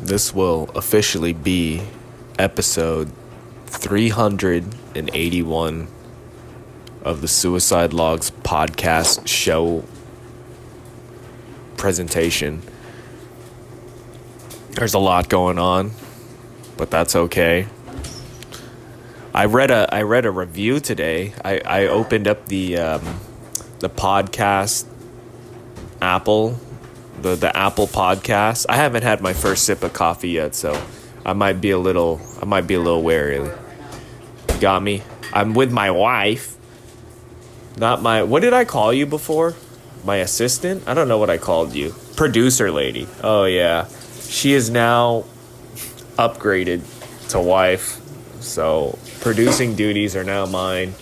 This will officially be episode 381 of the Suicide Logs podcast show presentation. There's a lot going on, but that's okay. I read a review today. I opened up the podcast Apple, the Apple podcast. I haven't had my first sip of coffee yet, so I might be a little wary. Got me? I'm with my wife. Not my, what did I call you before? My assistant? I don't know what I called you. Producer lady. Oh yeah. She is now upgraded to wife. So producing duties are now mine.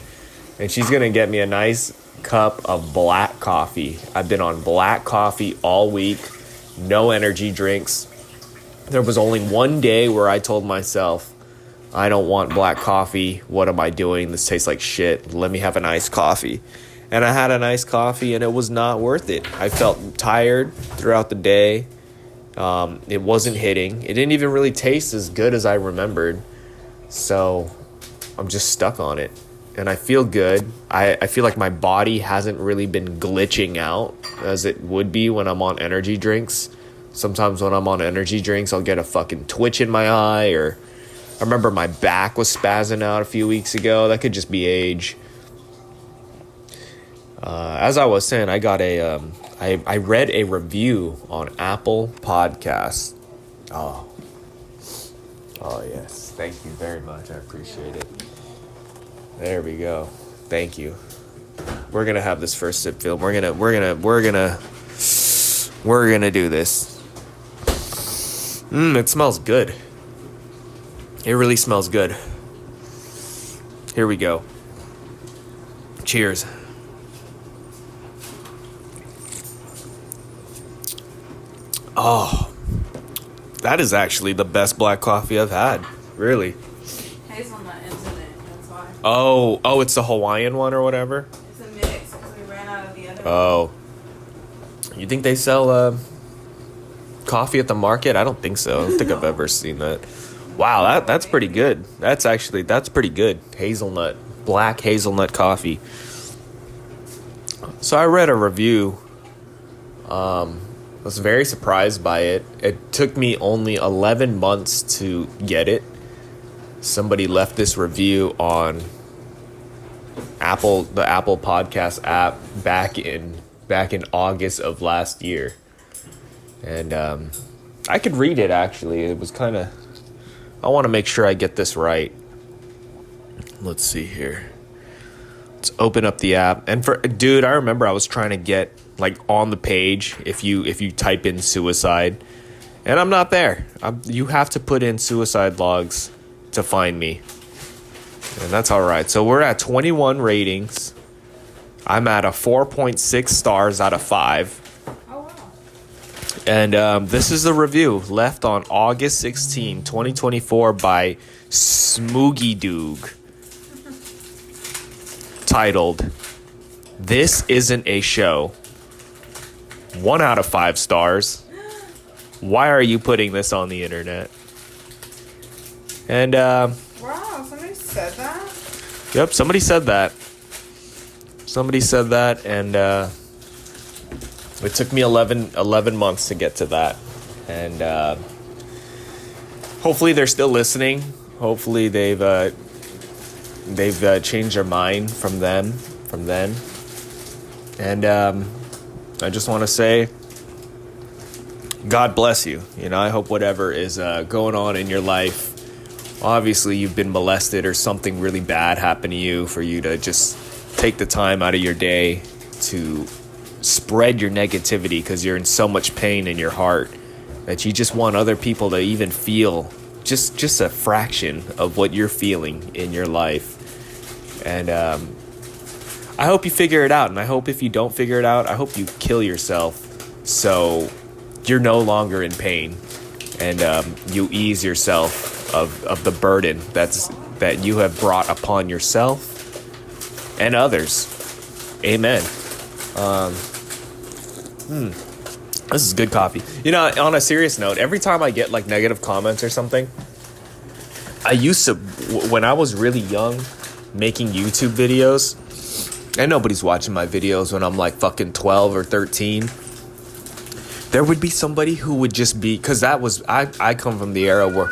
And she's going to get me a nice cup of black coffee. I've been on black coffee all week. No energy drinks. There was only one day where I told myself, I don't want black coffee. What am I doing? This tastes like shit. Let me have an iced coffee. And I had an iced coffee and it was not worth it. I felt tired throughout the day. It wasn't hitting. It didn't even really taste as good as I remembered. So I'm just stuck on it. And I feel good. I feel like my body hasn't really been glitching out as it would be when I'm on energy drinks. Sometimes when I'm on energy drinks, I'll get a fucking twitch in my eye, or I remember my back was spazzing out a few weeks ago. That could just be age. As I was saying, I got I read a review on Apple Podcasts. Oh yes, thank you very much. I appreciate it. There we go. Thank you. We're gonna have this first sip film. We're gonna do this. It smells good. It really smells good. Here we go. Cheers. Oh, that is actually the best black coffee I've had. Really. Hazelnut is in it, that's why. Oh, it's the Hawaiian one or whatever? It's a mix, because we ran out of the other Oh. You think they sell coffee at the market? I don't think so. I don't think I've ever seen that. Wow, that's pretty good. That's pretty good. Hazelnut, black hazelnut coffee. So I read a review. I was very surprised by it. It took me only 11 months to get it. Somebody left this review on the Apple Podcast app back in August of last year. And I could read it, actually. It was kind of... I want to make sure I get this right. Let's see here. Let's open up the app. And I remember I was trying to get like on the page if you type in suicide, and I'm not there. You have to put in Suicide Logs to find me, and that's all right. So we're at 21 ratings. I'm at a 4.6 stars out of 5. Oh, wow. And this is the review left on August 16, 2024 by Smoogie Doog, titled, "This Isn't a Show." 1 out of 5 stars. Why are you putting this on the internet? And Wow, somebody said that? Yep, somebody said that. And it took me 11 months to get to that. And hopefully they're still listening. Hopefully they've changed their mind from then. And I just want to say, God bless you. I hope whatever is going on in your life, obviously you've been molested or something really bad happened to you, for you to just take the time out of your day to spread your negativity, because you're in so much pain in your heart that you just want other people to even feel just a fraction of what you're feeling in your life. And I hope you figure it out, and I hope if you don't figure it out, I hope you kill yourself so you're no longer in pain, and you ease yourself of the burden that you have brought upon yourself and others. Amen. This is good coffee. You know, on a serious note, every time I get like negative comments or something, I used to, when I was really young, making YouTube videos, and nobody's watching my videos when I'm like fucking 12 or 13, there would be somebody who would just be, because that was, I come from the era where,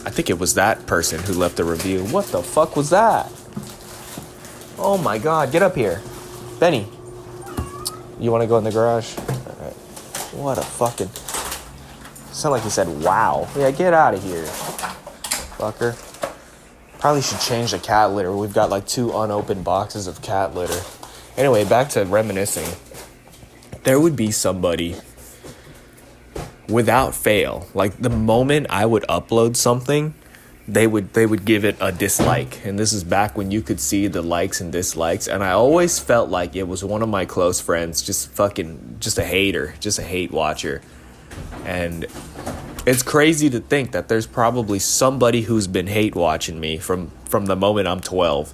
I think it was that person who left a review. What the fuck was that? Oh my God, get up here. Benny, you want to go in the garage? All right. What a fucking, sound like he said, wow. Yeah, get out of here, fucker. Probably should change the cat litter. We've got like 2 unopened boxes of cat litter. Anyway, back to reminiscing. There would be somebody, without fail, like the moment I would upload something, they would give it a dislike. And this is back when you could see the likes and dislikes. And I always felt like it was one of my close friends, just a hater, just a hate watcher. And it's crazy to think that there's probably somebody who's been hate watching me from the moment I'm 12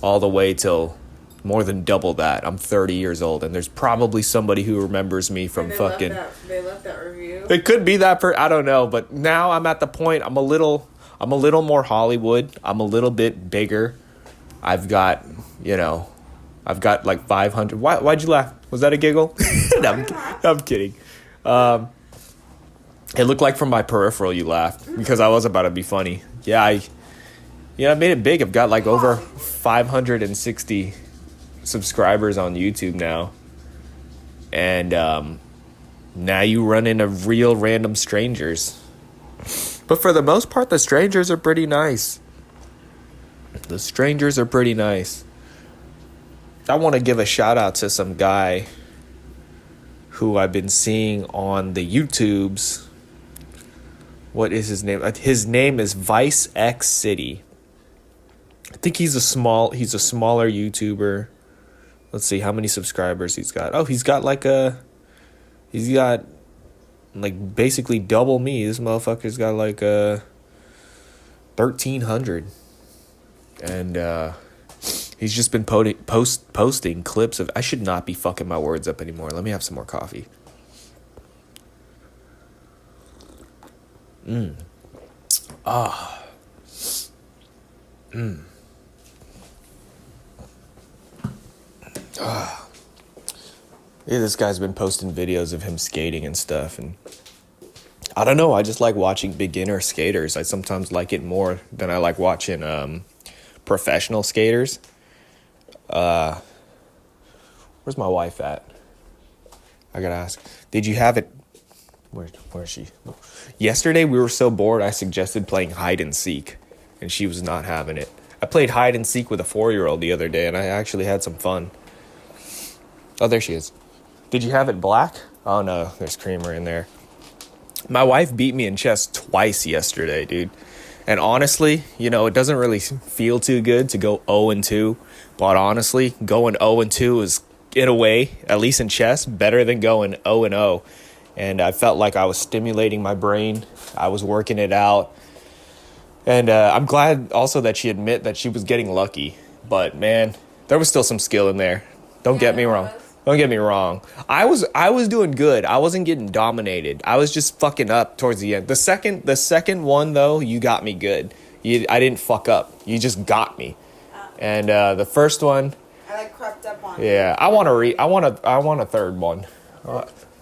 all the way till more than double that. I'm 30 years old, and there's probably somebody who remembers me from they fucking... They left that review? It could be that I don't know, but now I'm at the point, I'm a little more Hollywood. I'm a little bit bigger. I've got like 500... Why'd you laugh? Was that a giggle? No, I'm kidding. It looked like from my peripheral you laughed because I was about to be funny. Yeah, I made it big. I've got like over 560 subscribers on YouTube now. And now you run into real random strangers. But for the most part, the strangers are pretty nice. I want to give a shout out to some guy who I've been seeing on the YouTubes. What is his name? His name is Vice X City. I think he's a smaller YouTuber. Let's see how many subscribers he's got. Oh, he's got like basically double me. This motherfucker's got like 1,300. And he's just been posting clips of... I should not be fucking my words up anymore. Let me have some more coffee. Yeah, this guy's been posting videos of him skating and stuff, and I don't know, I just like watching beginner skaters. I sometimes like it more than I like watching professional skaters. Where's my wife at? I gotta ask. Did you have it? Where is she? Yesterday we were so bored I suggested playing hide and seek, and she was not having it. I played hide and seek with a 4-year-old the other day, and I actually had some fun. Oh, there she is. Did you have it black? Oh no, there's creamer in there. My wife beat me in chess twice yesterday, dude. And honestly, it doesn't really feel too good to go 0-2. But honestly, going 0-2 is, in a way, at least in chess, better than going 0-0. And I felt like I was stimulating my brain. I was working it out. And I'm glad also that she admit that she was getting lucky. But man, there was still some skill in there. Don't get me wrong. I was doing good. I wasn't getting dominated. I was just fucking up towards the end. The second one though, you got me good. I didn't fuck up. You just got me. And the first one, I crept up on. Yeah, I want a third one.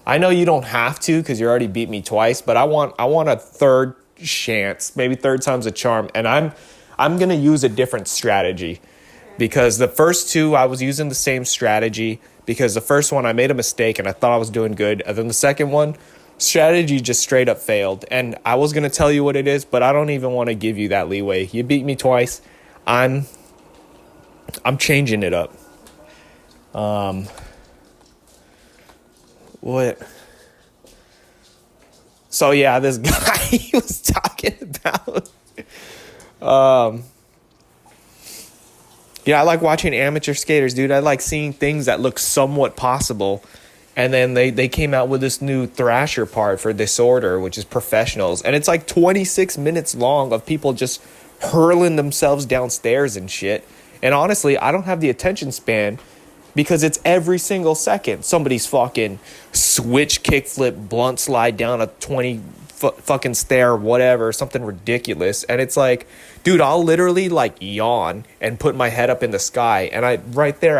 I know you don't have to because you already beat me twice, but I want a third chance, maybe third time's a charm. And I'm gonna use a different strategy. Because the first two, I was using the same strategy. Because the first one, I made a mistake and I thought I was doing good. And then the second one, strategy just straight up failed. And I was going to tell you what it is, but I don't even want to give you that leeway. You beat me twice. I'm changing it up. What? So yeah, this guy he was talking about... I like watching amateur skaters, dude. I like seeing things that look somewhat possible. And then they came out with this new Thrasher part for Disorder, which is professionals. And it's like 26 minutes long of people just hurling themselves downstairs and shit. And honestly, I don't have the attention span because it's every single second. Somebody's fucking switch, kickflip, blunt slide down a 20 fucking stair, whatever, something ridiculous. And it's like, dude, I'll literally like yawn and put my head up in the sky. And I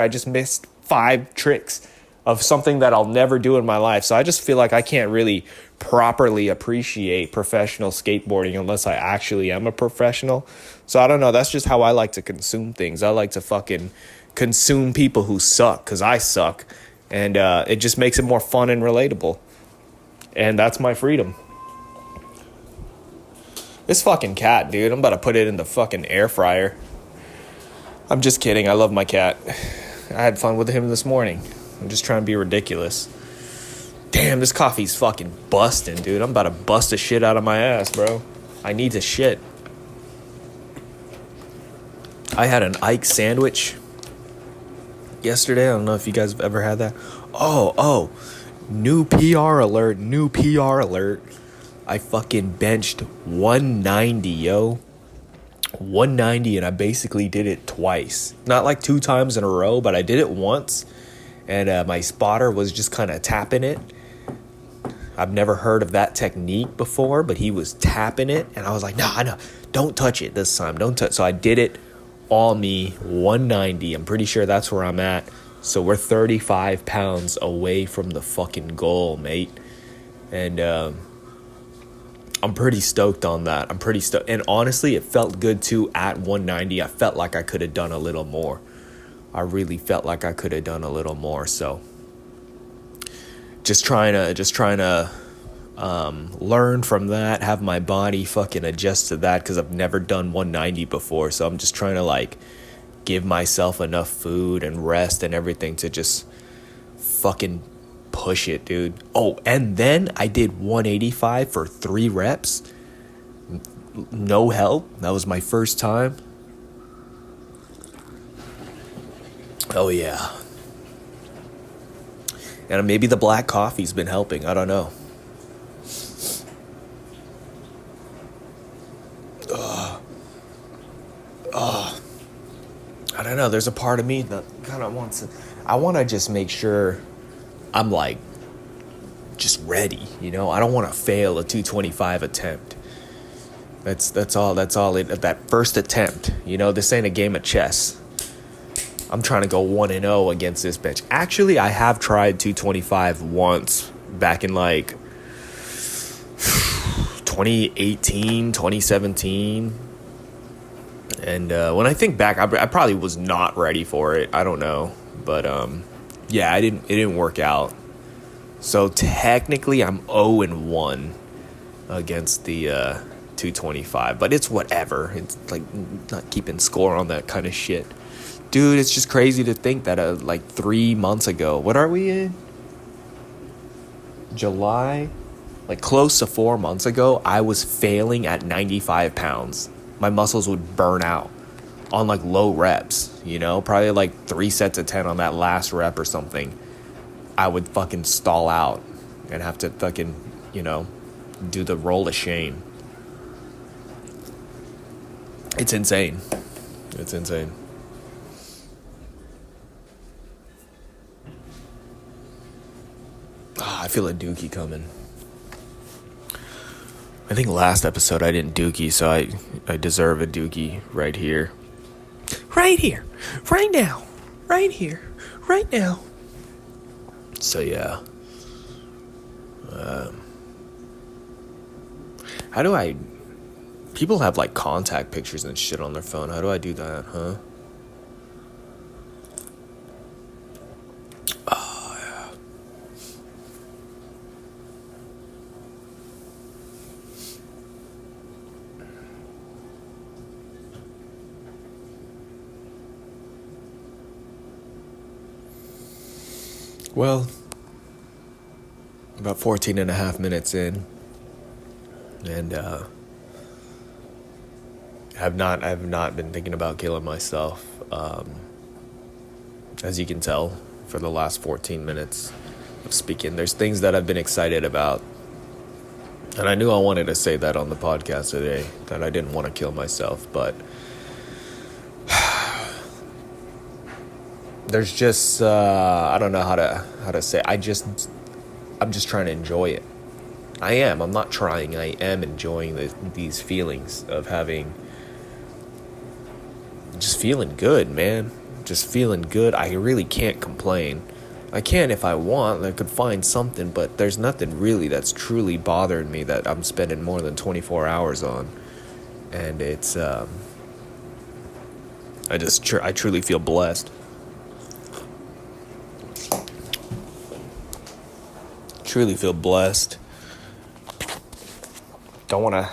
just missed 5 tricks of something that I'll never do in my life. So I just feel like I can't really properly appreciate professional skateboarding unless I actually am a professional. So I don't know. That's just how I like to consume things. I like to fucking consume people who suck, because I suck. And it just makes it more fun and relatable. And that's my freedom. This fucking cat, dude, I'm about to put it in the fucking air fryer. I'm just kidding. I love my cat. I had fun with him this morning. I'm just trying to be ridiculous. Damn, this coffee's fucking busting, dude. I'm about to bust the shit out of my ass, bro. I need to shit. I had an Ike sandwich yesterday. I don't know if you guys have ever had that. Oh, new PR alert. I fucking benched 190, yo. 190, and I basically did it twice. Not like 2 times in a row, but I did it once. And my spotter was just kind of tapping it. I've never heard of that technique before, but he was tapping it. And I was like, no, don't touch it this time. Don't touch. So I did it on me, 190. I'm pretty sure that's where I'm at. So we're 35 pounds away from the fucking goal, mate. And I'm pretty stoked on that. I'm pretty stoked. And honestly, it felt good too at 190. I felt like I could have done a little more. I really felt like I could have done a little more. So just trying to learn from that, have my body fucking adjust to that, because I've never done 190 before. So I'm just trying to like give myself enough food and rest and everything to just fucking push it, dude. Oh, and then I did 185 for 3 reps. No help. That was my first time. Oh, yeah. And maybe the black coffee's been helping. I don't know. I don't know. There's a part of me that kind of wants to... I want to just make sure I'm like just ready, you know? I don't want to fail a 225 attempt. That's all that first attempt, you know? This ain't a game of chess. I'm trying to go 1-0 against this bitch. Actually, I have tried 225 once back in like 2018, 2017. And when I think back, I probably was not ready for it. I don't know. But yeah, it didn't work out. So technically I'm 0-1 against the 225, but it's whatever. It's like not keeping score on that kind of shit. Dude, it's just crazy to think that like 3 months ago, what are we in? July? Like close to 4 months ago, I was failing at 95 pounds. My muscles would burn out on like low reps, you know? Probably like 3 sets of 10 on that last rep or something. I would fucking stall out and have to fucking, you know, do the roll of shame. It's insane. It's insane. I feel a dookie coming. I think last episode I didn't dookie, so I deserve a dookie right here. Right here. Right now. Right here. Right now. So yeah. How do I... People have like contact pictures and shit on their phone. How do I do that, huh? Oh, yeah. Well, about 14 and a half minutes in, and I have not been thinking about killing myself, as you can tell for the last 14 minutes of speaking. There's things that I've been excited about, and I knew I wanted to say that on the podcast today, that I didn't want to kill myself, but there's just I don't know how to say. I'm just trying to enjoy it. I'm not trying. I am enjoying these feelings of having, just feeling good, man. Just feeling good. I really can't complain. I can if I want. I could find something, but there's nothing really that's truly bothering me that I'm spending more than 24 hours on. And it's I truly feel blessed. Truly feel blessed. Don't want to.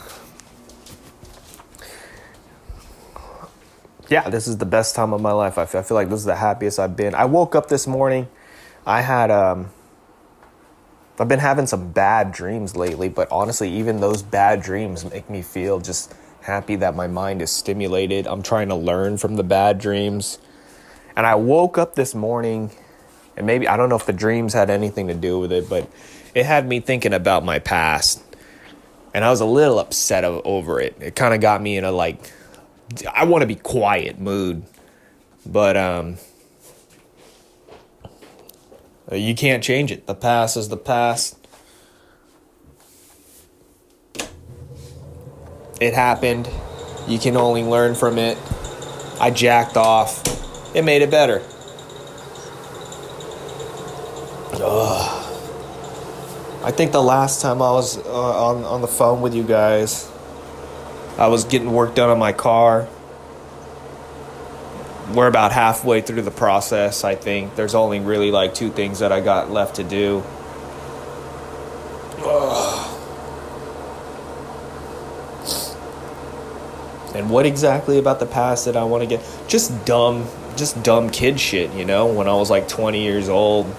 Yeah, this is the best time of my life. I feel like this is the happiest I've been. I woke up this morning. I've been having some bad dreams lately, but honestly, even those bad dreams make me feel just happy that my mind is stimulated. I'm trying to learn from the bad dreams. And I woke up this morning, and maybe, I don't know if the dreams had anything to do with it, but it had me thinking about my past. And I was a little upset over it. It kind of got me in a, like, I want to be quiet mood. But you can't change it. The past is the past. It happened. You can only learn from it. I jacked off. It made it better. Ugh. I think the last time I was on the phone with you guys, I was getting work done on my car. We're about halfway through the process, I think. There's only really like 2 things that I got left to do. Ugh. And what exactly about the past that I want to get? Just dumb kid shit, you know? When I was like 20 years old.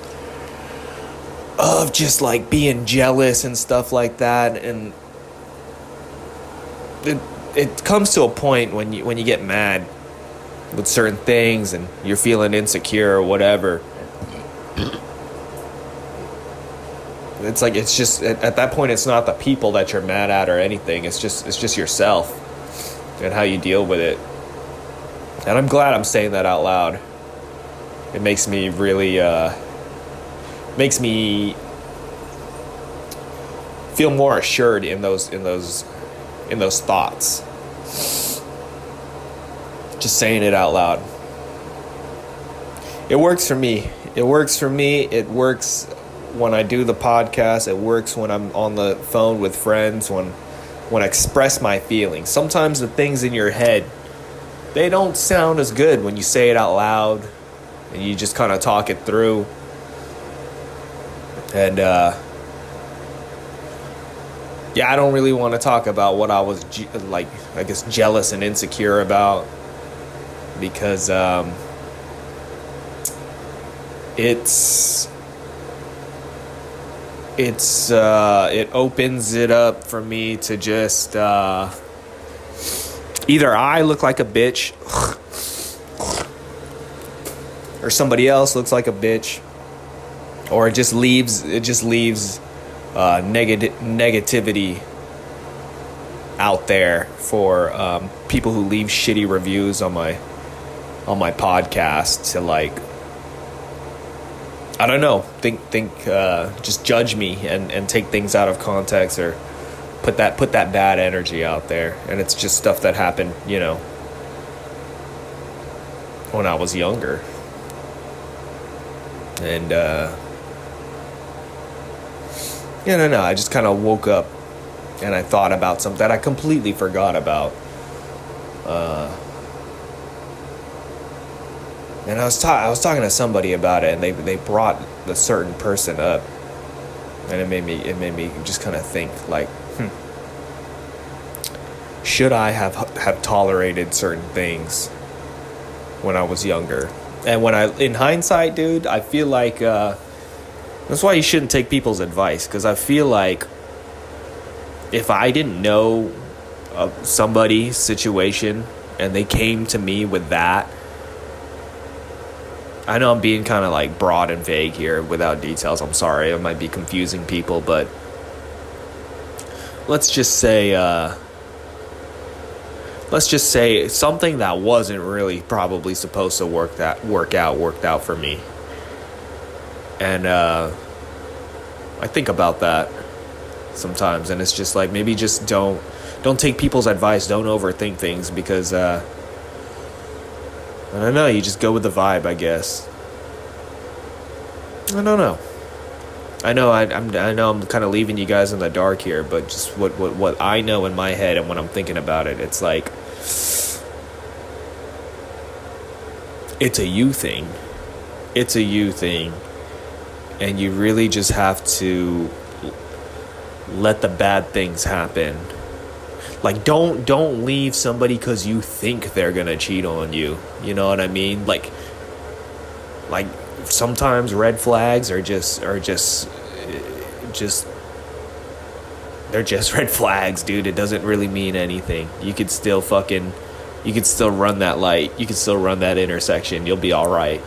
Of just like being jealous and stuff like that. And it comes to a point when you get mad with certain things and you're feeling insecure or whatever. It's like, it's just at that point, it's not the people that you're mad at or anything. It's just yourself and how you deal with it. And I'm glad I'm saying that out loud. It makes me really makes me feel more assured in those thoughts. Just saying it out loud. It works for me. It works when I do the podcast. It works when I'm on the phone with friends, when I express my feelings. Sometimes the things in your head, they don't sound as good when you say it out loud and you just kind of talk it through. And I don't really want to talk about what I was jealous and insecure about, because it opens it up for me to just either I look like a bitch or somebody else looks like a bitch, or it just leaves negativity out there for people who leave shitty reviews on my podcast to, like, I don't know, just judge me and take things out of context, or put that bad energy out there. And it's just stuff that happened, you know, when I was younger. And no, I just kind of woke up and I thought about something that I completely forgot about. And I was talking to somebody about it, and they brought a certain person up, and it made me just kind of think, like, should I have tolerated certain things when I was younger? And in hindsight, dude, I feel like that's why you shouldn't take people's advice, because I feel like if I didn't know somebody's situation and they came to me with that, I know I'm being kind of like broad and vague here without details. I'm sorry, I might be confusing people, but let's just say let's just say something that wasn't really probably supposed to work out worked out for me. And I think about that sometimes, and it's just like, maybe just don't take people's advice, don't overthink things, because I don't know, you just go with the vibe, I guess. I don't know. I know I'm kind of leaving you guys in the dark here, but just what I know in my head and when I'm thinking about it, it's like, it's a you thing. It's a you thing. And you really just have to let the bad things happen. Like, don't leave somebody because you think they're gonna cheat on you. You know what I mean? Like sometimes red flags are just they're just red flags, dude. It doesn't really mean anything. You could still run that light. You could still run that intersection. You'll be all right.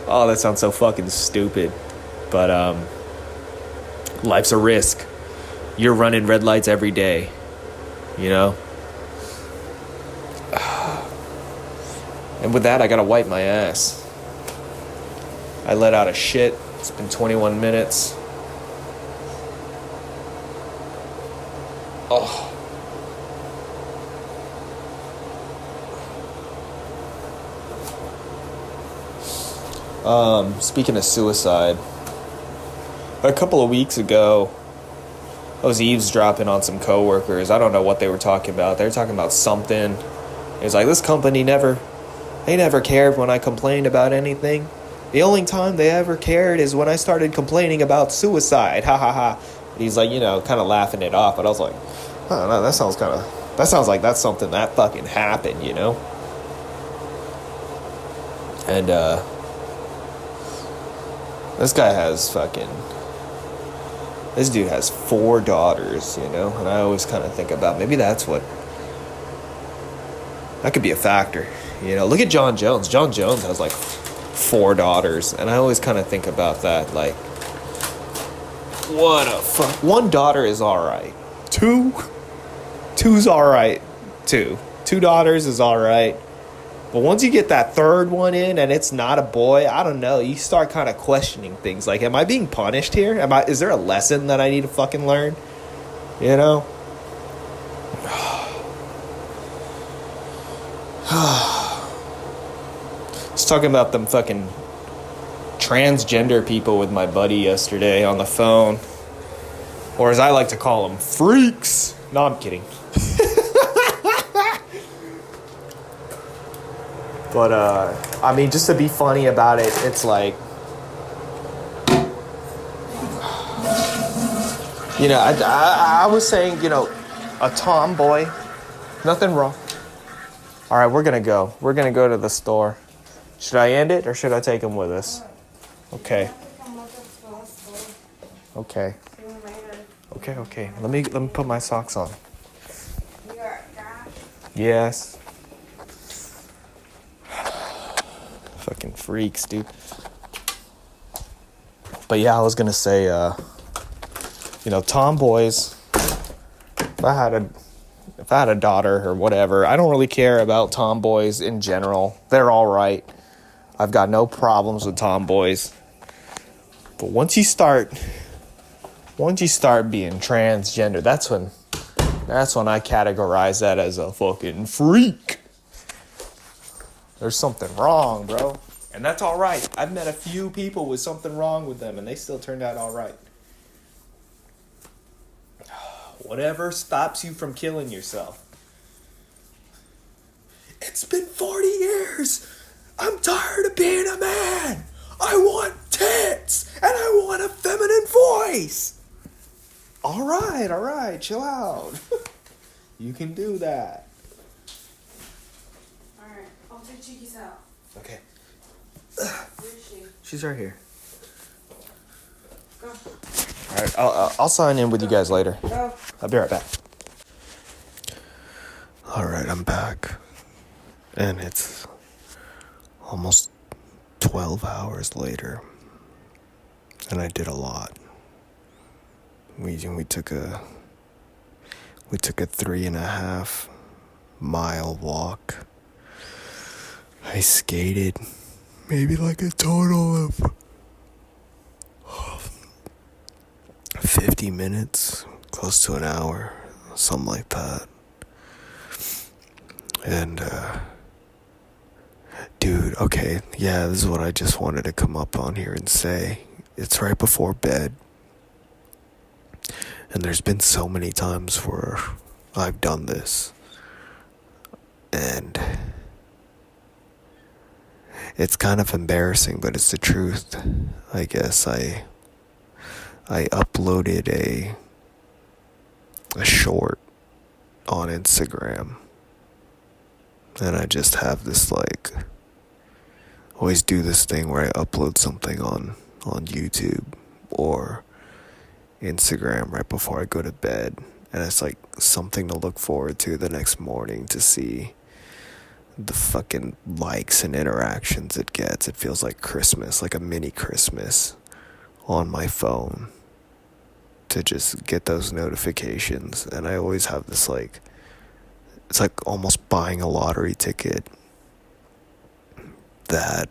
Oh, that sounds so fucking stupid. But life's a risk. You're running red lights every day, you know? And with that, I gotta wipe my ass. I let out a shit. It's been 21 minutes. Oh. Speaking of suicide, a couple of weeks ago, I was eavesdropping on some coworkers. I don't know what they were talking about. They were talking about something. It was like, this company never cared when I complained about anything. The only time they ever cared is when I started complaining about suicide. Ha ha ha. And he's like, kind of laughing it off. But I was like, I don't know, that sounds like that's something that fucking happened, you know? And, this dude has 4 daughters, and I always kind of think about, maybe that could be a factor, look at John Jones. John Jones has like 4 daughters, and I always kind of think about that, like, what a fuck. 1 daughter is alright. 2's alright, 2 daughters is alright. But once you get that 3rd one in and it's not a boy, I don't know, you start kind of questioning things. Like, am I being punished here? Is there a lesson that I need to fucking learn? I was talking about them fucking transgender people with my buddy yesterday on the phone. Or as I like to call them, freaks. No, I'm kidding. But, just to be funny about it, it's like, I was saying, a tomboy, nothing wrong. All right, we're going to go. We're going to go to the store. Should I end it or should I take him with us? Okay. Okay. Okay. Let me put my socks on. Yes. Fucking freaks, dude. But yeah, I was gonna say, tomboys. If I had a daughter or whatever, I don't really care about tomboys in general. They're all right. I've got no problems with tomboys. But once you start being transgender, that's when I categorize that as a fucking freak. There's something wrong, bro. And that's all right. I've met a few people with something wrong with them, and they still turned out all right. Whatever stops you from killing yourself. It's been 40 years. I'm tired of being a man. I want tits, and I want a feminine voice. All right. Chill out. You can do that. Cheeky's out. Okay. Where is she? She's right here. Go. All right, I'll sign in with you guys later. Go. I'll be right back. All right, I'm back. And it's almost 12 hours later. And I did a lot. We took a We took a 3.5 mile walk. I skated maybe like a total of 50 minutes, close to an hour, something like that. And, dude, okay, yeah, this is what I just wanted to come up on here and say. It's right before bed. And there's been so many times where I've done this. And it's kind of embarrassing, but it's the truth. I guess I uploaded a short on Instagram. And I just have this always do this thing where I upload something on YouTube or Instagram right before I go to bed. And it's like something to look forward to the next morning to see the fucking likes and interactions it gets. It feels like Christmas, like a mini Christmas on my phone to just get those notifications. And I always have this it's like almost buying a lottery ticket that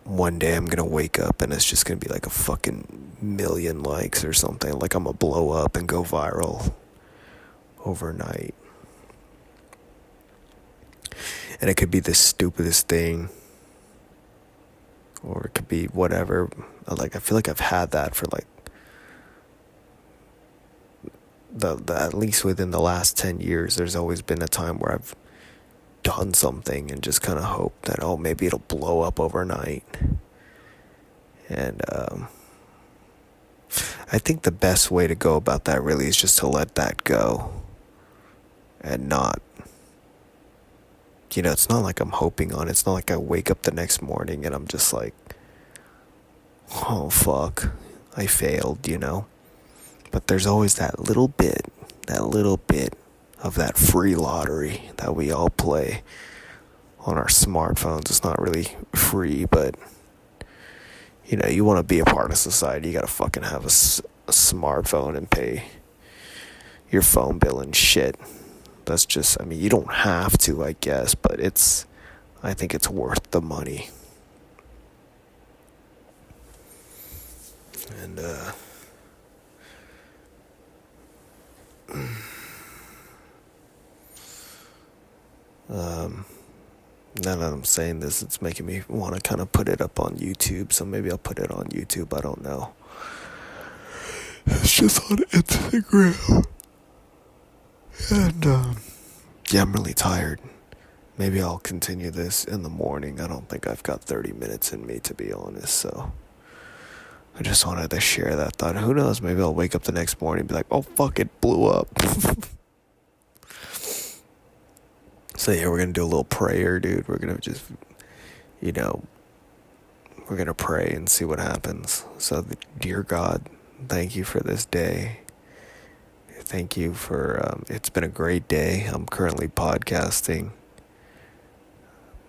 one day I'm gonna wake up and it's just gonna be like a fucking million likes or something. Like I'm gonna blow up and go viral overnight. And it could be the stupidest thing, or it could be whatever. Like I feel like I've had that for like the at least within the last 10 years. There's always been a time where I've done something and just kind of hoped that, oh, maybe it'll blow up overnight. And I think the best way to go about that really is just to let that go and not, it's not like I'm hoping on it. It's not like I wake up the next morning and I'm just like, oh fuck, I failed, But there's always that little bit of that free lottery that we all play on our smartphones. It's not really free, but you want to be a part of society, you gotta fucking have a smartphone and pay your phone bill and shit. That's just, you don't have to, I guess, but I think it's worth the money. And, now that I'm saying this, it's making me want to kind of put it up on YouTube, so maybe I'll put it on YouTube, I don't know. It's just on Instagram. And, yeah, I'm really tired. Maybe I'll continue this in the morning. I don't think I've got 30 minutes in me, to be honest, so I just wanted to share that thought. Who knows, maybe I'll wake up the next morning and be like, oh, fuck, it blew up. So, yeah, we're going to do a little prayer, dude. We're going to just, we're going to pray and see what happens. So, dear God, thank you for this day. Thank you for, it's been a great day. I'm currently podcasting.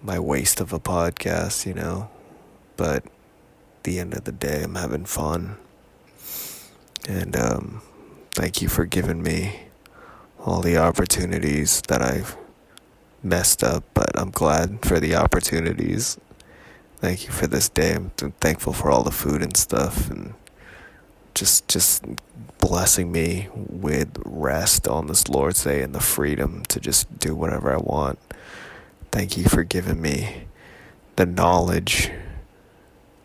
My waste of a podcast, but at the end of the day, I'm having fun. And thank you for giving me all the opportunities that I've messed up, but I'm glad for the opportunities. Thank you for this day. I'm thankful for all the food and stuff, and just blessing me with rest on this Lord's Day and the freedom to just do whatever I want. Thank you for giving me the knowledge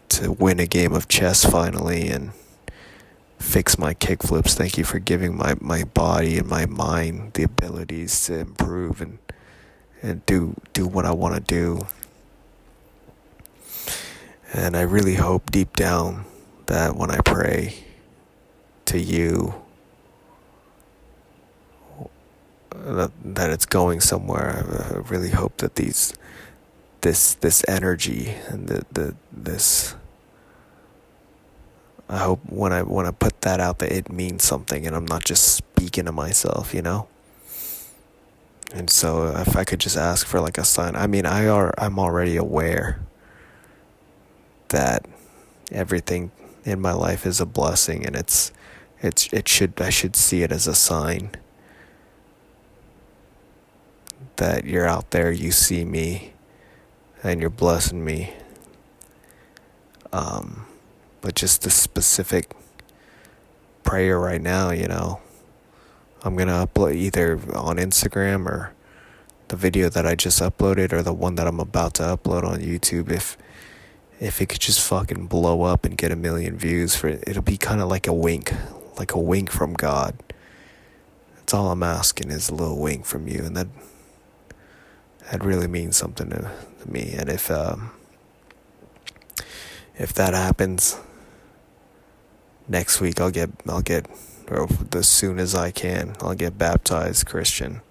to win a game of chess finally and fix my kickflips. Thank you for giving my body and my mind the abilities to improve and do what I want to do. And I really hope deep down that when I pray to you, that it's going somewhere. I really hope that this energy and this, I hope when I put that out that it means something and I'm not just speaking to myself, And so if I could just ask for like a sign, I'm already aware that everything in my life is a blessing, and it's I should see it as a sign that you're out there, you see me, and you're blessing me. But just the specific prayer right now, I'm gonna upload either on Instagram or the video that I just uploaded or the one that I'm about to upload on YouTube. If it could just fucking blow up and get 1 million views, it'll be kind of like a wink from God. That's all I'm asking, is a little wink from you, and that really means something to me. And if that happens next week, I'll get or as soon as I can, I'll get baptized Christian.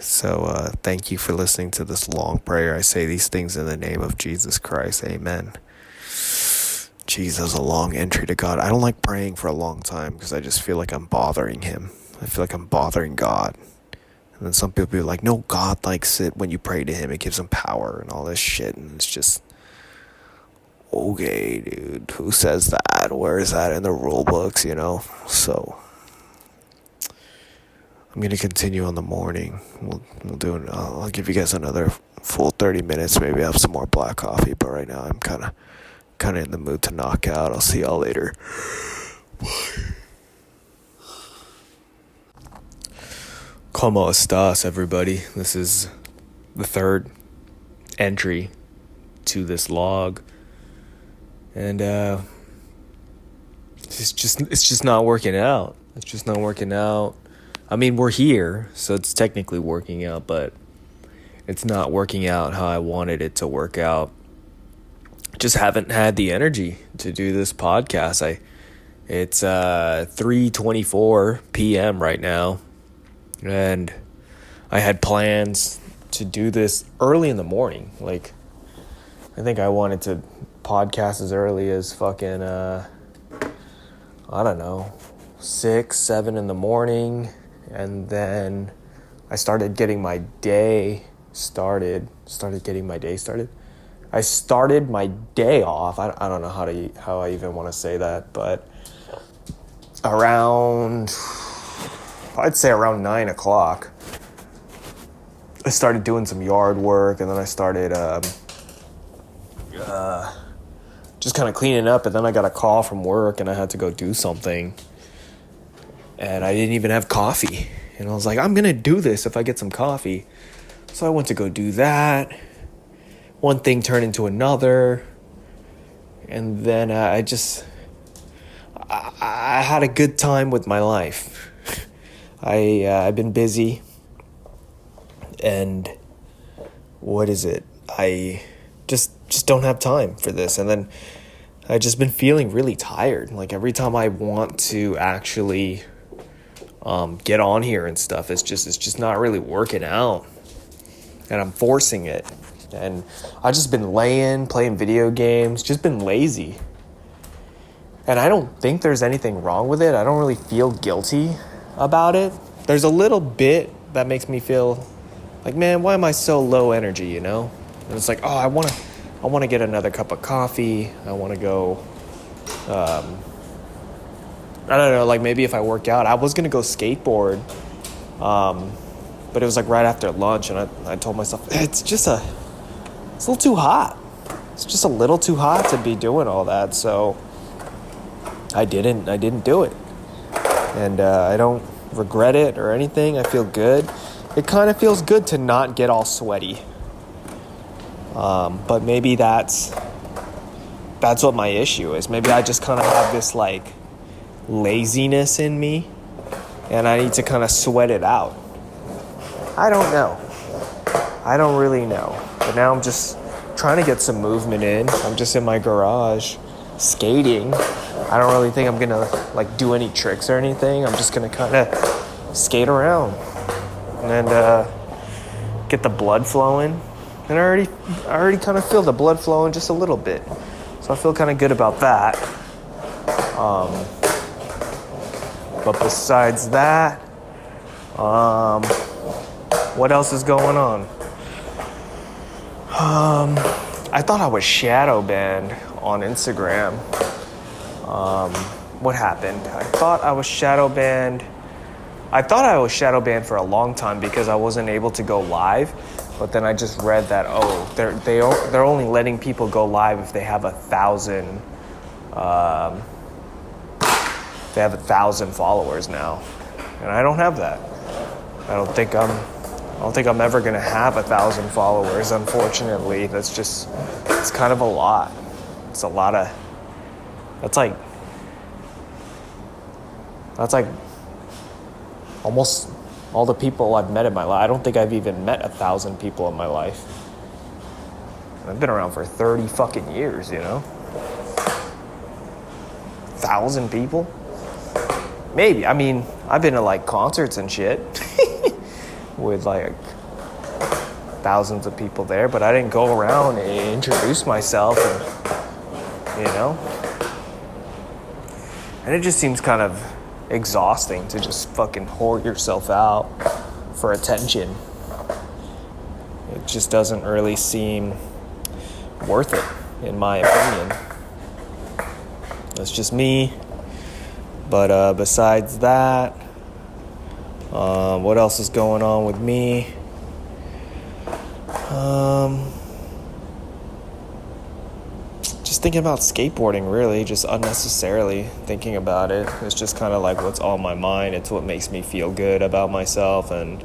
So thank you for listening to this long prayer. I say these things in the name of Jesus Christ. Amen. Jesus, a long entry to God. I don't like praying for a long time because I just feel like I'm bothering him. I feel like I'm bothering God. And then some people be like, no, God likes it when you pray to him. It gives him power and all this shit. And it's just, okay, dude, who says that? Where is that in the rule books, So I'm going to continue on the morning. We'll do it. I'll give you guys another full 30 minutes. Maybe have some more black coffee. But right now I'm kind of in the mood to knock out. I'll see y'all later. ¿Cómo estás, everybody? This is the third entry to this log. And it's just not working out. It's just not working out. I mean, we're here, so it's technically working out, but it's not working out how I wanted it to work out. Just haven't had the energy to do this podcast. It's 3:24 p.m. right now, and I had plans to do this early in the morning. Like, I think I wanted to podcast as early as fucking, I don't know, 6, 7 in the morning. And then I started getting my day started. I started my day off. I don't know how I even want to say that, but I'd say around 9 o'clock, I started doing some yard work, and then I started just kind of cleaning up, and then I got a call from work, and I had to go do something, and I didn't even have coffee, and I was like, I'm gonna do this if I get some coffee. So I went to go do that. One thing turned into another, and then I had a good time with my life. I've been busy, and what is it? I just don't have time for this. And then I just been feeling really tired. Like, every time I want to actually get on here and stuff, it's just not really working out, and I'm forcing it. And I've just been playing video games, just been lazy. And I don't think there's anything wrong with it. I don't really feel guilty about it. There's a little bit that makes me feel like, man, why am I so low energy, And it's like, oh, I want to get another cup of coffee. I want to go, I don't know, like maybe if I work out. I was going to go skateboard, but it was like right after lunch, and I told myself, it's a little too hot. It's just a little too hot to be doing all that, so I didn't do it. And I don't regret it or anything. I feel good. It kind of feels good to not get all sweaty. But maybe that's what my issue is. Maybe I just kind of have this like laziness in me, and I need to kind of sweat it out. I don't know. I don't really know. But now I'm just trying to get some movement in. I'm just in my garage skating. I don't really think I'm gonna like do any tricks or anything. I'm just gonna kind of skate around and get the blood flowing. And I already kind of feel the blood flowing just a little bit, so I feel kind of good about that. But besides that, what else is going on? I thought I was shadow banned on Instagram. what happened? I thought I was shadow banned. I thought I was shadow banned for a long time because I wasn't able to go live. But then I just read that they're only letting people go live if they have 1,000. They have 1,000 followers now, and I don't have that. I don't think I'm ever gonna have 1,000 followers. Unfortunately, it's kind of a lot. It's a lot of. That's like almost all the people I've met in my life. I don't think I've even met 1,000 people in my life. I've been around for 30 fucking years, you know? 1,000 people? Maybe. I mean, I've been to like concerts and shit with like thousands of people there, but I didn't go around and introduce myself and, you know? And it just seems kind of exhausting to just fucking whore yourself out for attention. It just doesn't really seem worth it, in my opinion. That's just me. But besides that, what else is going on with me? Just thinking about skateboarding, really, just unnecessarily thinking about it. It's just kind of like what's on my mind. It's what makes me feel good about myself, and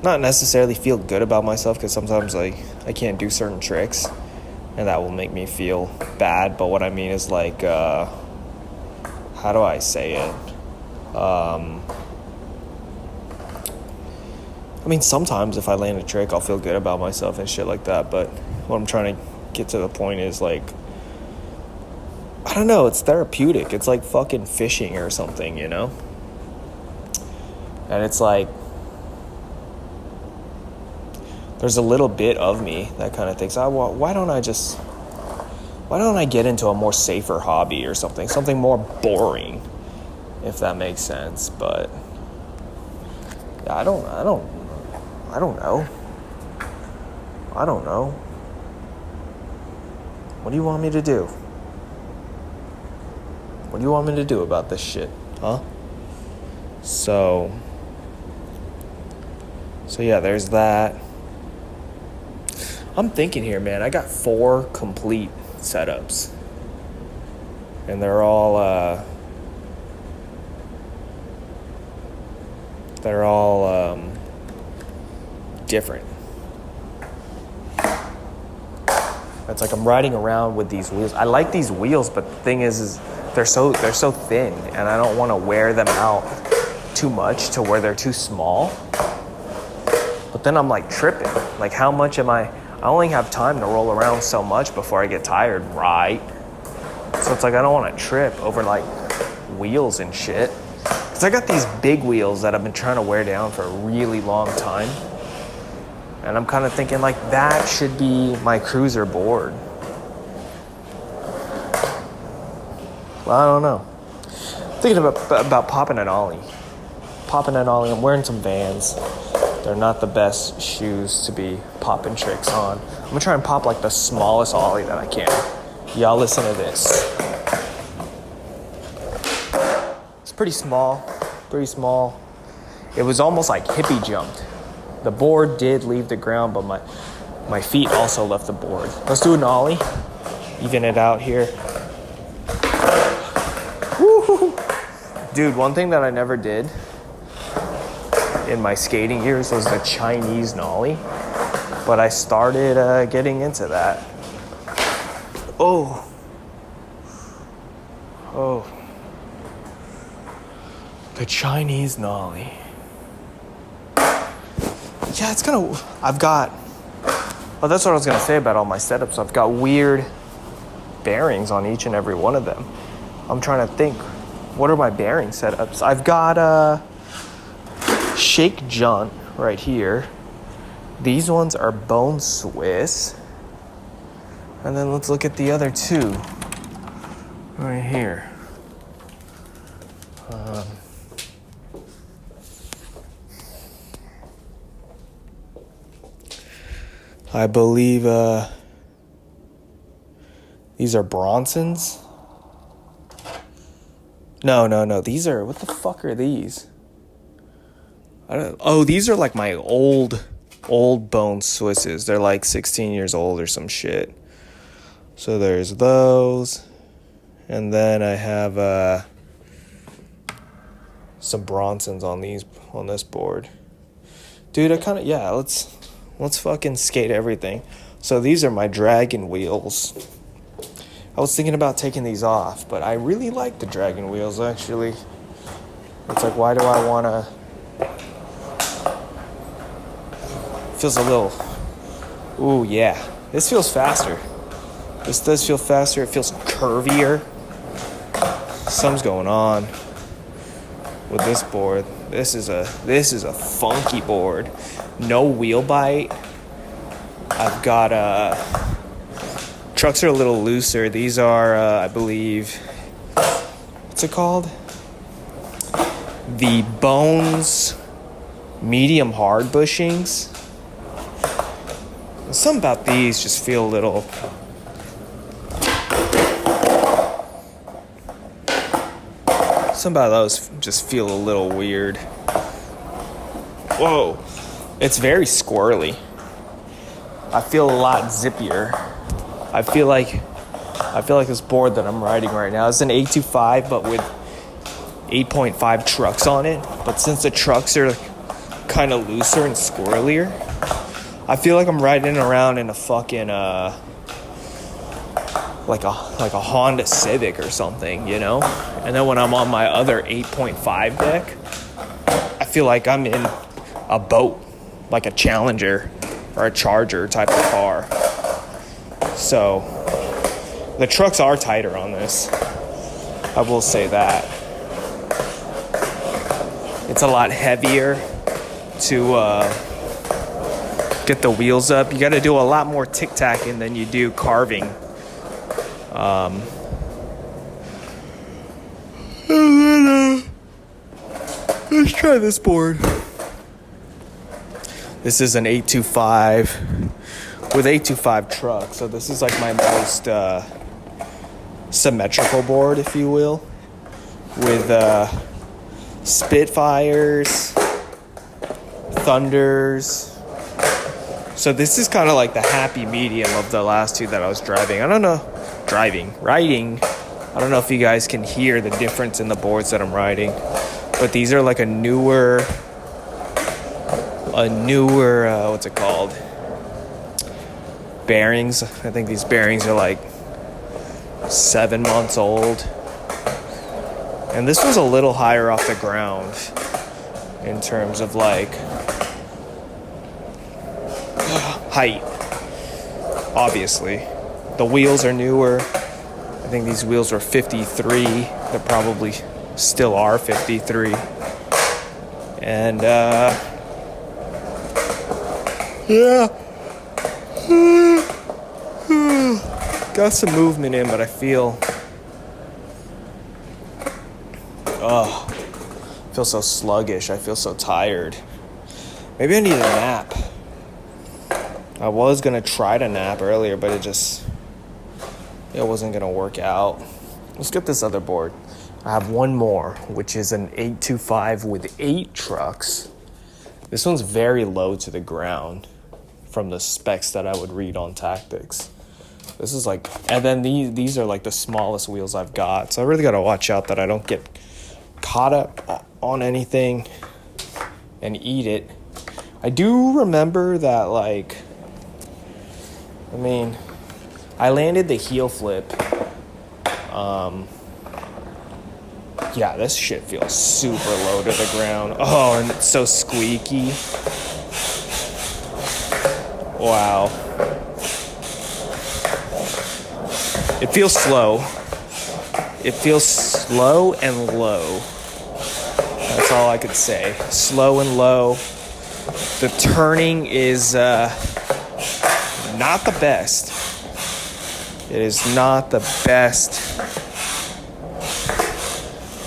not necessarily feel good about myself, because sometimes like I can't do certain tricks and that will make me feel bad. But what I mean is like, how do I say it? I mean, sometimes if I land a trick, I'll feel good about myself and shit like that. But what I'm trying to get to the point is like, I don't know, it's therapeutic. It's like fucking fishing or something, you know? And it's like, there's a little bit of me that kind of thinks, why don't I get into a more safer hobby or something more boring, if that makes sense. But yeah, I don't know. What do you want me to do? What do you want me to do about this shit, huh? So yeah, there's that. I'm thinking here, man, I got 4 complete setups. And they're all different. It's like I'm riding around with these wheels. I like these wheels, but the thing is they're so thin, and I don't want to wear them out too much to where they're too small. But then I'm like tripping. Like, how much am I only have time to roll around so much before I get tired, right? So it's like I don't want to trip over like wheels and shit. Because I got these big wheels that I've been trying to wear down for a really long time. And I'm kind of thinking like that should be my cruiser board. Well, I don't know. Thinking about popping an ollie. I'm wearing some Vans. They're not the best shoes to be popping tricks on. I'm gonna try and pop like the smallest ollie that I can. Y'all listen to this. It's pretty small. It was almost like hippie jumped. The board did leave the ground, but my feet also left the board. Let's do an ollie. Even it out here. Woo-hoo. Dude, one thing that I never did in my skating years was the Chinese nollie. But I started getting into that. Oh. The Chinese nollie. Yeah, it's kind of... that's what I was going to say about all my setups. I've got weird bearings on each and every one of them. I'm trying to think, what are my bearing setups? I've got a Shake Junt right here. These ones are Bone Swiss. And then let's look at the other 2 right here. I believe these are Bronsons. No. These are, what the fuck are these? These are like my old bone Swisses. They're like 16 years old or some shit. So there's those. And then I have some Bronsons on this board. Dude, let's fucking skate everything. So these are my Dragon wheels. I was thinking about taking these off, but I really like the Dragon wheels, actually. It's like, why do I want to... Feels a little... Ooh, yeah. This feels faster. This does feel faster. It feels curvier. Something's going on with this board. This is a funky board. No wheel bite. I've got trucks are a little looser. These are, I believe, what's it called? The Bones medium hard bushings. Something about these just feel a little... Some about those just feel a little weird. Whoa. It's very squirrely. I feel a lot zippier. I feel like this board that I'm riding right now is an 825, but with 8.5 trucks on it. But since the trucks are kind of looser and squirrelier, I feel like I'm riding around in a fucking like a Honda Civic or something, you know? And then when I'm on my other 8.5 deck, I feel like I'm in a boat, like a Challenger or a Charger type of car. So the trucks are tighter on this. I will say that. It's a lot heavier to get the wheels up. You got to do a lot more tic-tacking than you do carving. Let's try this board. This is an 825 with 825 truck, so this is like my most symmetrical board, if you will, with Spitfires, Thunders. So this is kind of like the happy medium of the last two that I was riding. I don't know if you guys can hear the difference in the boards that I'm riding, but these are like a newer what's it called? Bearings. I think these bearings are like 7 months old. And this was a little higher off the ground in terms of like height. Obviously. The wheels are newer. I think these wheels were 53. They probably still are 53. And yeah. Got some movement in, but I feel so sluggish. I feel so tired. Maybe I need a nap. I was gonna try to nap earlier, but it wasn't gonna work out. Let's get this other board. I have one more, which is an 825 with 8 trucks. This one's very low to the ground from the specs that I would read on Tactics. This is like, and then these are like the smallest wheels I've got. So I really got to watch out that I don't get caught up on anything and eat it. I do remember that, like, I landed the heel flip. Yeah, this shit feels super low to the ground. Oh, and it's so squeaky. Wow. It feels slow. It feels slow and low. That's all I could say. Slow and low. The turning is not the best. It is not the best.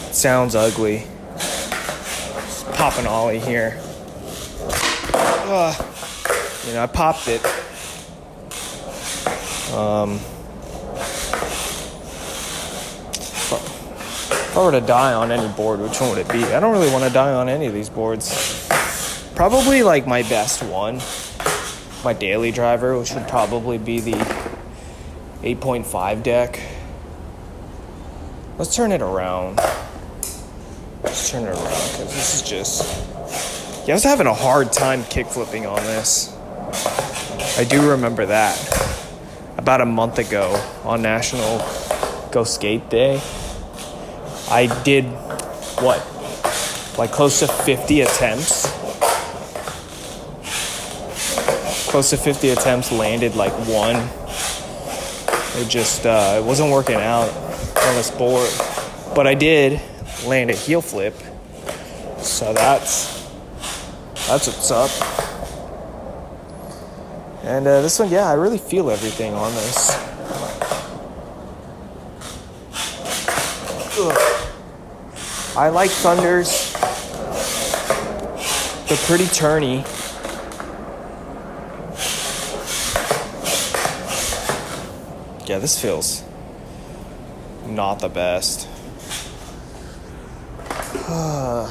It sounds ugly. Just pop an ollie here. I popped it. If I were to die on any board, which one would it be? I don't really want to die on any of these boards. Probably like my best one, my daily driver, which would probably be the 8.5 deck. Let's turn it around. Let's turn it around because this is just... Yeah, I was having a hard time kickflipping on this. I do remember that. About a month ago on National Go Skate Day, I did, like close to 50 attempts. Close to 50 attempts, landed like one. It just, it wasn't working out on this board. But I did land a heel flip. So that's what's up. And this one, yeah, I really feel everything on this. Ugh. I like Thunders. They're pretty turny. Yeah, this feels not the best. I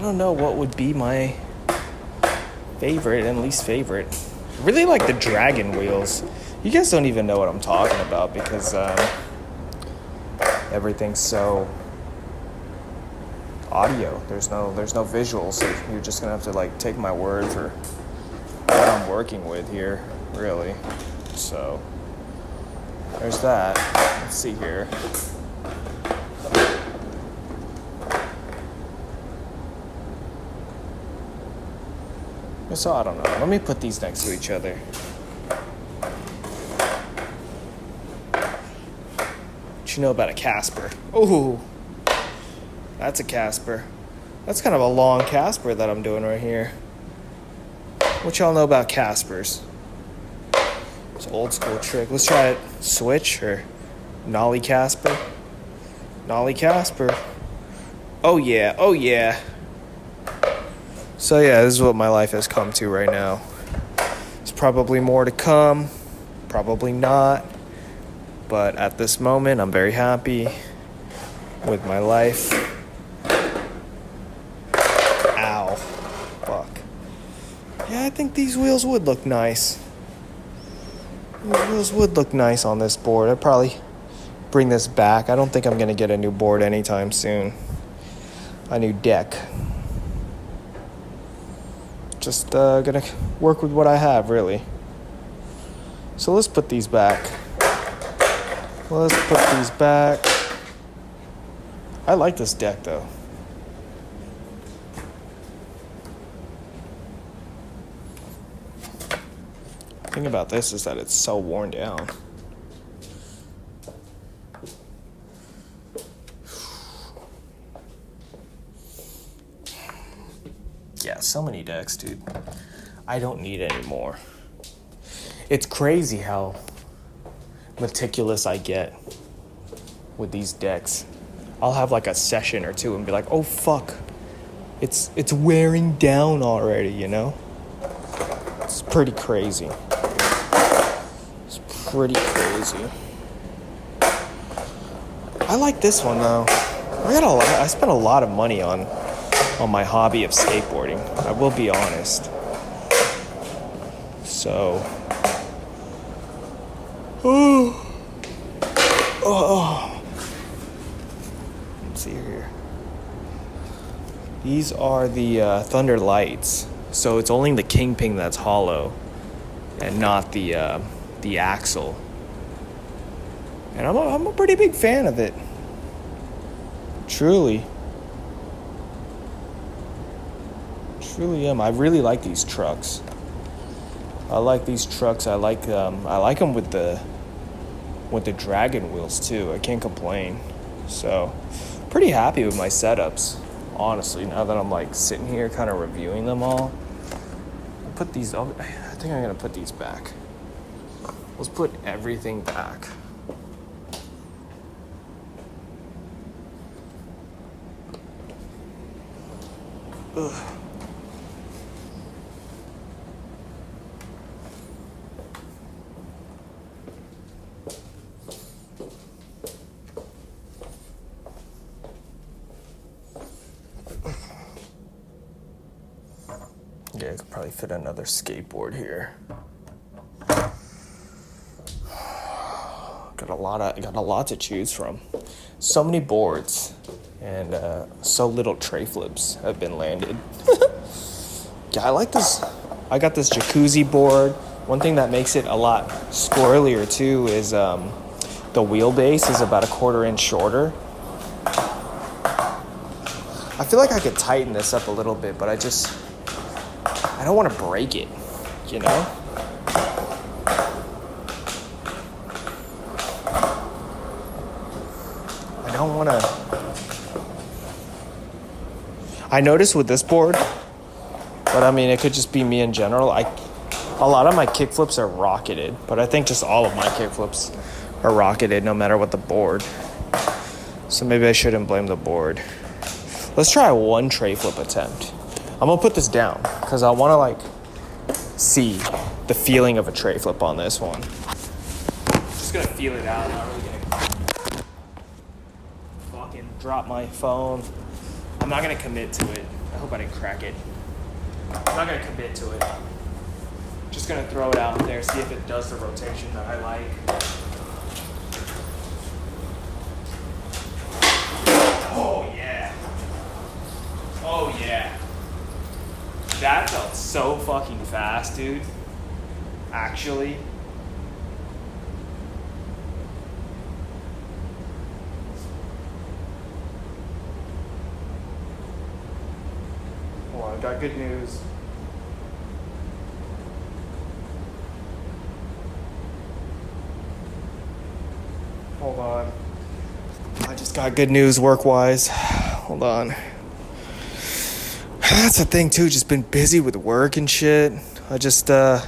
don't know what would be my favorite and least favorite. I really like the dragon wheels. You guys don't even know what I'm talking about because everything's so audio. There's no visuals. So you're just gonna have to like take my word for what I'm working with here, really. So there's that. Let's see here. So I don't know. Let me put these next to each other. What you know about a Casper? Ooh, that's a Casper. That's kind of a long Casper that I'm doing right here. What y'all know about Caspers? It's an old school trick. Let's try it. Switch or Nollie Casper. Nollie Casper. Oh yeah, oh yeah. So yeah, this is what my life has come to right now. There's probably more to come, probably not. But at this moment, I'm very happy with my life. Ow. Fuck. Yeah, I think these wheels would look nice. These wheels would look nice on this board. I'd probably bring this back. I don't think I'm going to get a new board anytime soon. A new deck. Just gonna work with what I have, really. So let's put these back. Let's put these back. I like this deck, though. The thing about this is that it's so worn down. Yeah, so many decks, dude. I don't need any more. It's crazy how meticulous I get with these decks. I'll have like a session or two and be like, oh fuck, it's wearing down already, you know? It's pretty crazy. It's pretty crazy. I like this one though. I spent a lot of money on my hobby of skateboarding. I will be honest. So, let's see here. These are the Thunder Lights. So it's only the kingpin that's hollow, and not the axle. And I'm a pretty big fan of it. Truly am. I really like these trucks. I like these trucks. I like them with the dragon wheels too. I can't complain. So, pretty happy with my setups, honestly. Now that I'm like sitting here, kind of reviewing them all. I think I'm gonna put these back. Let's put everything back. Ugh. probably fit another skateboard here. Got a lot to choose from. So many boards and so little tray flips have been landed. Yeah, I like this. I got this jacuzzi board. One thing that makes it a lot squirrelier too is the wheelbase is about 1/4 inch shorter. I feel like I could tighten this up a little bit, but I don't want to break it, you know? I don't want to. I noticed with this board, but I mean, it could just be me in general. A lot of my kickflips are rocketed, but I think just all of my kickflips are rocketed no matter what the board. So maybe I shouldn't blame the board. Let's try one tray flip attempt. I'm gonna put this down because I want to like see the feeling of a tray flip on this one. Just gonna feel it out. Not really gonna fucking drop my phone. I'm not gonna commit to it. I hope I didn't crack it. I'm not gonna commit to it. Just gonna throw it out there, see if it does the rotation that I like. Oh yeah. Oh yeah. That felt so fucking fast, dude. Actually. Hold on, I got good news. Hold on. I just got good news work-wise. Hold on. That's the thing too, just been busy with work and shit. I just don't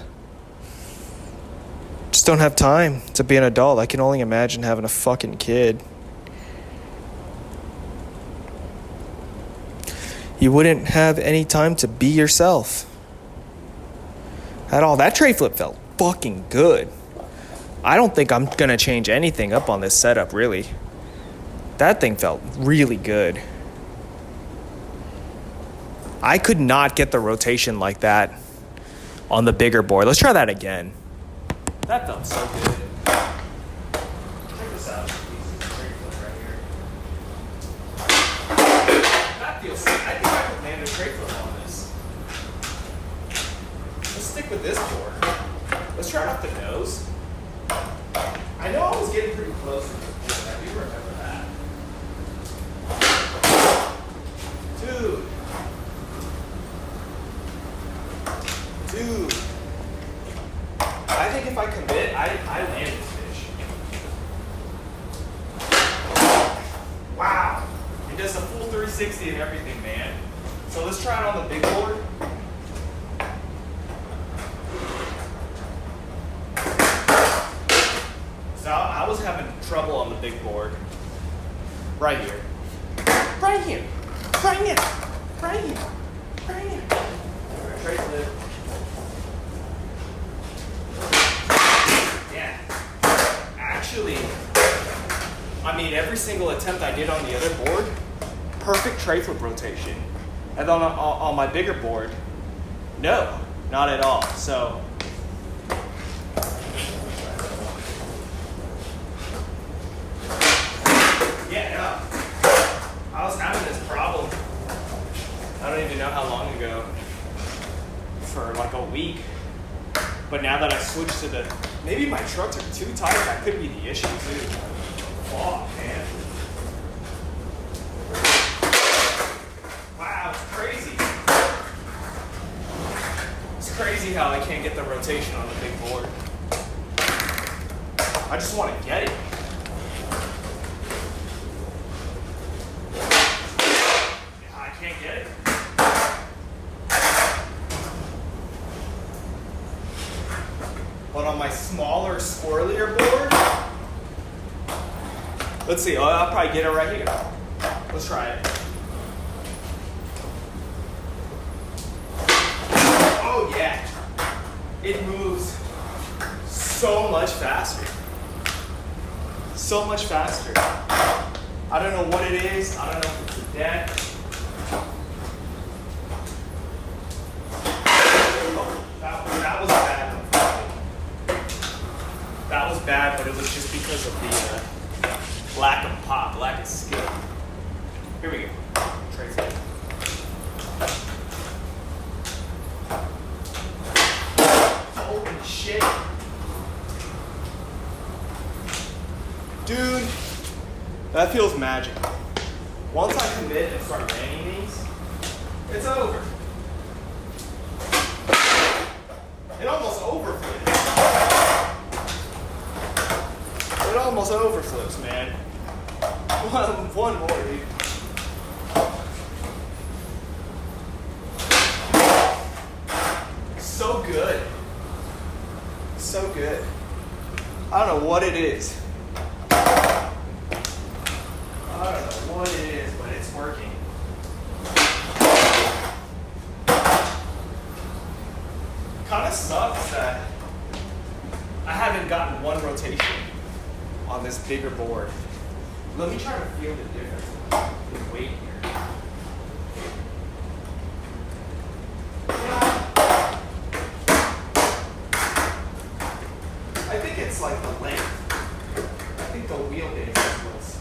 have time to be an adult. I can only imagine having a fucking kid. You wouldn't have any time to be yourself at all. That tray flip felt fucking good. I don't think I'm gonna change anything up on this setup, really. That thing felt really good. I could not get the rotation like that on the bigger board. Let's try that again. That felt so good. Check this out. That feels sick. I think I could land a tray flip on this. Let's stick with this board. Let's try it off the nose. I know I was getting pretty close to this board. I do remember that. Dude. I think if I commit, I land this fish. Wow. It does the full 360 and everything, man. So let's try it on the big board. So I was having trouble on the big board. Right here. Right here. Right here. Right here. Right here. Tray flip. Yeah. Actually, I mean, every single attempt I did on the other board, perfect tray flip rotation. And then on my bigger board, no, not at all. So, yeah, no. I was having this problem. I don't even know how long ago. For like a week. But now that I switched to the, maybe my trucks are too tight. That could be the issue too. Oh man. Wow, it's crazy. It's crazy how I can't get the rotation on the big board. I just want to get it. I can't get it. But on my smaller, squirrelier board, let's see, I'll probably get it right here. Let's try it. Oh yeah, it moves so much faster. So much faster. I don't know what it is. I don't know if it's the deck. bad, but it was just because of the lack of pop, lack of skill. Here we go. Tray flip. Holy shit. Dude, that feels magic. Once I commit and start landing these, it's over. It almost overflips. It almost overflips, man. One more, dude. So good. So good. I don't know what it is. I don't know what it is, but it's working. Kind of sucks that I haven't gotten one rotation on this bigger board. Let me try to feel the difference in weight here. I think it's like the length. I think the wheelbase is what's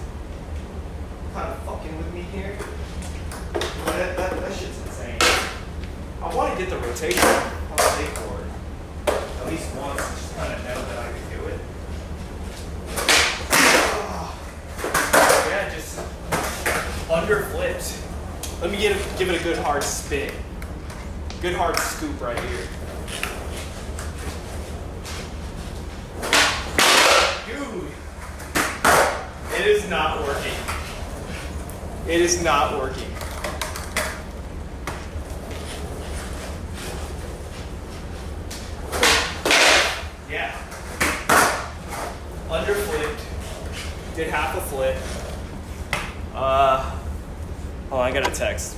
kind of fucking with me here. But that shit's insane. I want to get the rotation on the big board at least once, just kind of know that I can do it. Yeah, just under flips. Let me give it a good hard spin. Good hard scoop right here. Dude, it is not working. It is not working. Yeah. Under flipped. Did half a flip. Oh, I got a text.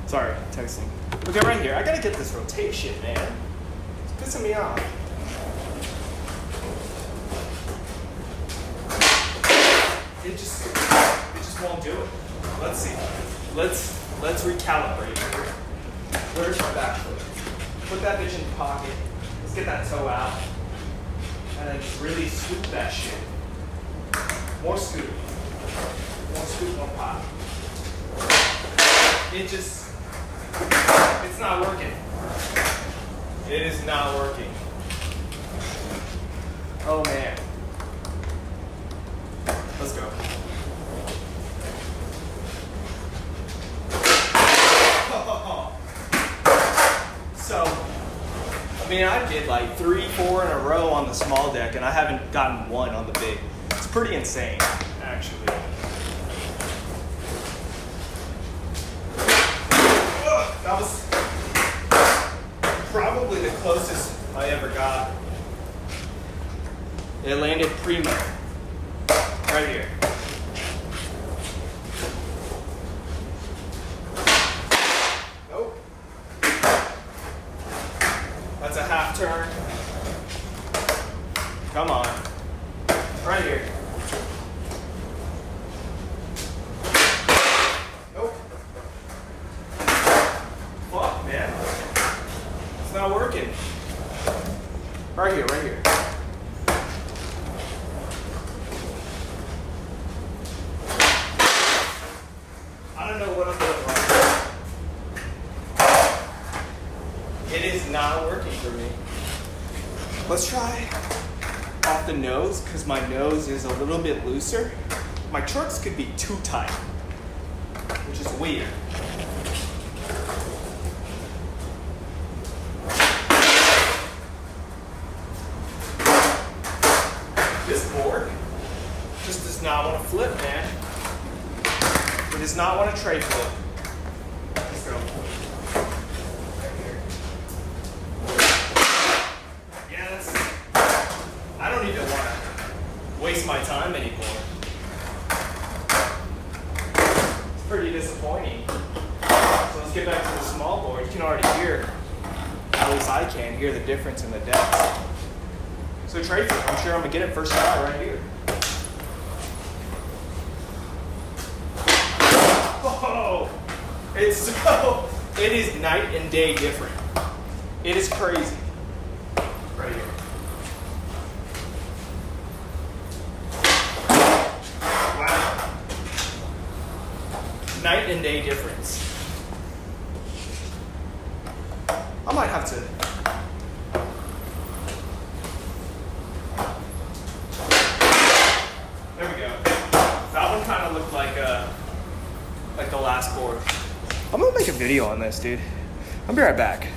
Sorry, texting. Okay, right here. I gotta get this rotation, man. It's pissing me off. It just won't do it. Let's see. Let's recalibrate here. Where's my back foot? Put that bitch in the pocket. Let's get that toe out. And then just really scoop that shit. More scoop. More scoop, more pop. It's not working. It is not working. Oh man. Let's go. So, I mean, I did like 3, 4 in a row on the small deck, and I haven't gotten one on the big. It's pretty insane, actually. That was probably the closest I ever got. It landed primo. Right here. Nope. That's a half turn. Come on. Right here. Nope. Fuck, man. It's not working. Right here, right here. I don't know what I'm doing wrong. It is not working for me. Let's try off the nose, because my nose is a little bit looser. My trucks could be too tight, which is weird. This board just does not want to flip, man. He does not want a tray flip. Let's go. Right here. Yeah, that's. I don't even want to waste my time anymore. It's pretty disappointing. So let's get back to the small board. You can already hear, at least I can, hear the difference in the depth. So tray flip, I'm sure I'm going to get it first try right here. Oh, it is night and day different. It is crazy. Right here. Wow. Night and day difference. I might have to. There we go. That one kind of looked like the last board. I'm gonna make a video on this, dude. I'll be right back.